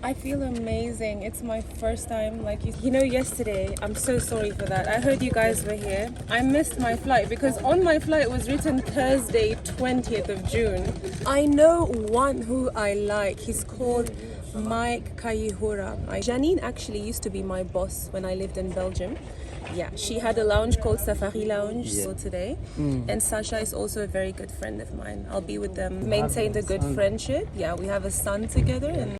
I feel amazing. It's my first time. Like, you know, yesterday, I'm so sorry for that. I heard you guys were here. I missed my flight because on my flight it was written Thursday, 20th of June. I know one who I like. He's called Mike Kayihura. Janine actually used to be my boss when I lived in Belgium. Yeah, she had a lounge called Safari Lounge today. And Sasha is also a very good friend of mine. I'll be with them. Maintained a good friendship. Yeah, we have a son together. And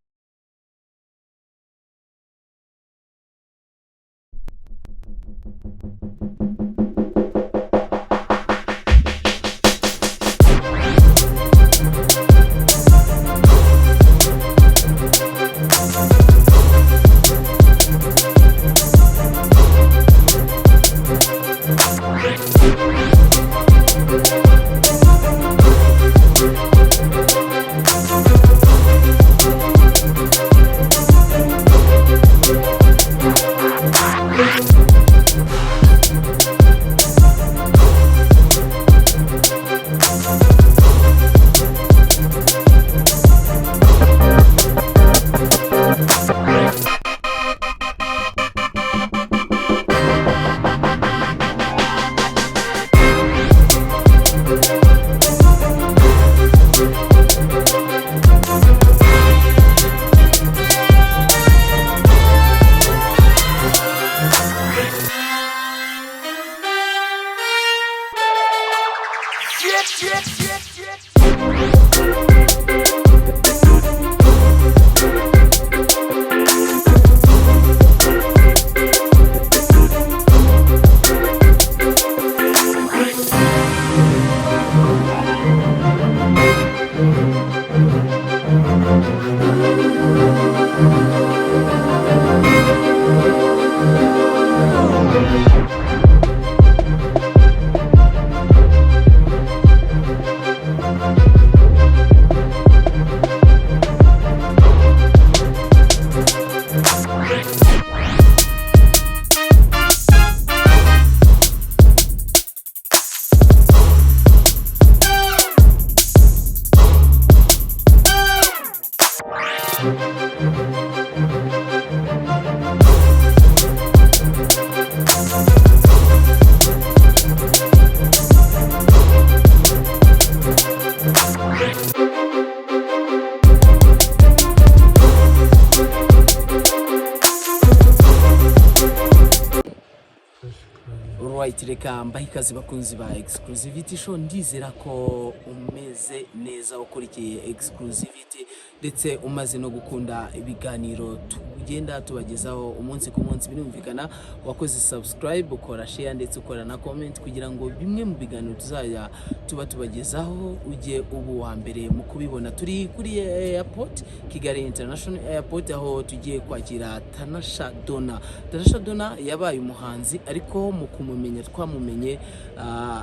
reka mbahe ikaze bakunzi ba exclusivity show. Ndizera ko umeze neza ukurikiye exclusivity ndetse umaze no gukunda ibiganiro tugenda tubagezaho umunsi ku munsi. Birumvikana wakoze subscribe, ukora share ndetse ukora na comment kugira ngo bimwe mu biganiro tuzajya tubagezaho ujye ubu wa mbere mu kubibona. Turi kuri airport Kigali International Airport aho tugiye kwakira Tanasha Dona. Tanasha Dona yabaye umuhanzi ariko mu kumumenya twamumenye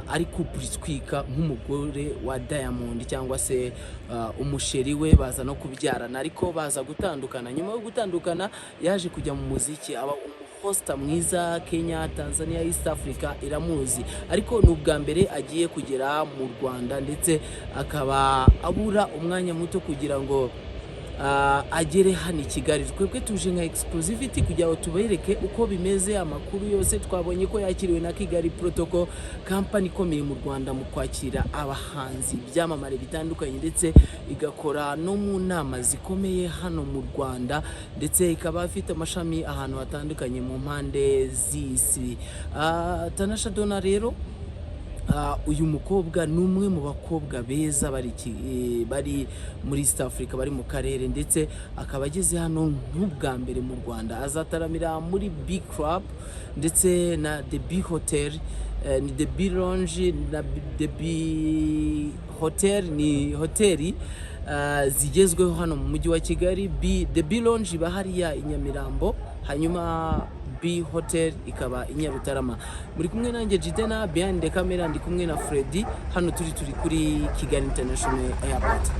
ari kupritwika nk'umugore wa Diamond cyangwa se umusheri we, baza no kubyarana ariko baza gutandukana. Nyuma yo gutandukana yaje kujya mu muziki, aba hosta mwiza. Kenya, Tanzania, East Africa iramuzi, ariko n'ubwa mbere agiye kugera mu Rwanda ndetse akaba abura umwanya muto kugira ngo agere hano I Kigali. Twebwe tuje nka exclusivity kugira ngo tubereke uko bimeze. Amakuru yose twabonye ko yakiriwe na Kigali Protocol, company ikomeye mu Rwanda mu kwakira abahanzi byamamare bitandukanye ndetse igakora no mu nama zikomeye hano mu Rwanda ndetse ikaba afite amashami ahantu hatandukanye mu mpande z'isi. Tanasha Dona rero uyu mukobwa numwe mu bakobwa beza bari muri East Africa, bari mu karere ndetse akaba ageze hano nk'ubwa mbere mu Rwanda. Azataramira muri Big Club ndetse na The Big Hotel, ni The Big Lounge na The Big Hotel, ni hoteli zigezweho hano mu mujyi wa Kigali. The Big Lounge bahariya I Nyamirambo, hanyuma B Hotel ikaba I Nyarutarama. Muri kumwe nanjye Jidena, behind the camera ndi kumwe na Freddy. Hano turi kuri Kigali International Airport.